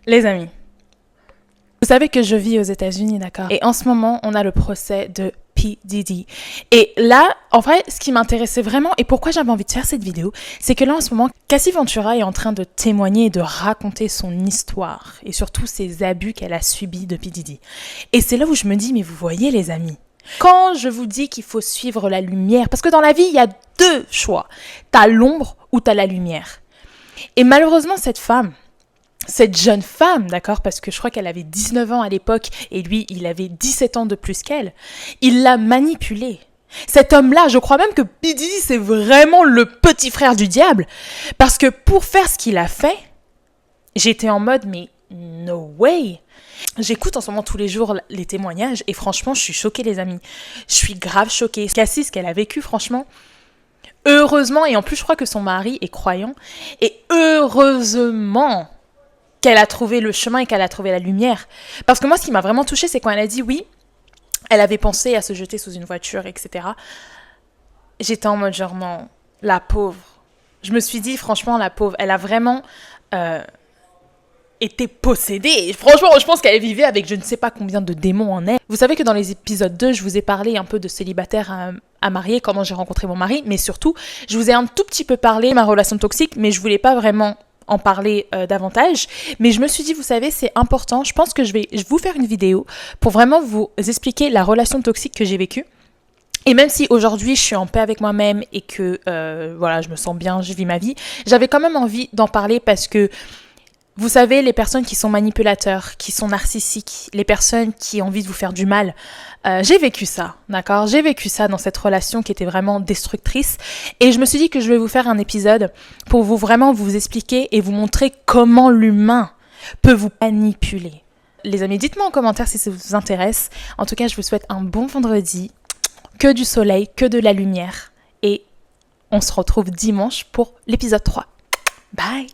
Les amis, vous savez que je vis aux États-Unis, d'accord? Et en ce moment, on a le procès de P. Diddy. Et là, en vrai, ce qui m'intéressait vraiment et pourquoi j'avais envie de faire cette vidéo, c'est que là, en ce moment, Cassie Ventura est en train de témoigner et de raconter son histoire et surtout ses abus qu'elle a subis de P. Diddy. Et c'est là où je me dis, mais vous voyez les amis, quand je vous dis qu'il faut suivre la lumière, parce que dans la vie, il y a deux choix. T'as l'ombre ou t'as la lumière. Et malheureusement, cette jeune femme, d'accord, parce que je crois qu'elle avait 19 ans à l'époque et lui, il avait 17 ans de plus qu'elle, il l'a manipulée. Cet homme-là, je crois même que P. Diddy, c'est vraiment le petit frère du diable. Parce que pour faire ce qu'il a fait, j'étais en mode, mais no way. J'écoute en ce moment tous les jours les témoignages et franchement, je suis choquée les amis. Je suis grave choquée. Cassie, ce qu'elle a vécu, franchement, heureusement, et en plus je crois que son mari est croyant, et heureusement qu'elle a trouvé le chemin et qu'elle a trouvé la lumière. Parce que moi, ce qui m'a vraiment touchée, c'est quand elle a dit oui, elle avait pensé à se jeter sous une voiture, etc. J'étais en mode genre non, la pauvre. Je me suis dit franchement, la pauvre, elle a vraiment été possédée. Franchement, je pense qu'elle vivait avec je ne sais pas combien de démons en elle. Vous savez que dans les épisodes 2, je vous ai parlé un peu de célibataire à marier, comment j'ai rencontré mon mari, mais surtout, je vous ai un tout petit peu parlé de ma relation toxique, mais je voulais pas vraiment en parler davantage, mais je me suis dit, vous savez, c'est important, je pense que je vais vous faire une vidéo pour vraiment vous expliquer la relation toxique que j'ai vécue. Et même si aujourd'hui je suis en paix avec moi-même et que voilà, je me sens bien, je vis ma vie, j'avais quand même envie d'en parler parce que vous savez, les personnes qui sont manipulateurs, qui sont narcissiques, les personnes qui ont envie de vous faire du mal, j'ai vécu ça, d'accord? J'ai vécu ça dans cette relation qui était vraiment destructrice. Et je me suis dit que je vais vous faire un épisode pour vraiment vous expliquer et vous montrer comment l'humain peut vous manipuler. Les amis, dites-moi en commentaire si ça vous intéresse. En tout cas, je vous souhaite un bon vendredi, que du soleil, que de la lumière. Et on se retrouve dimanche pour l'épisode 3. Bye!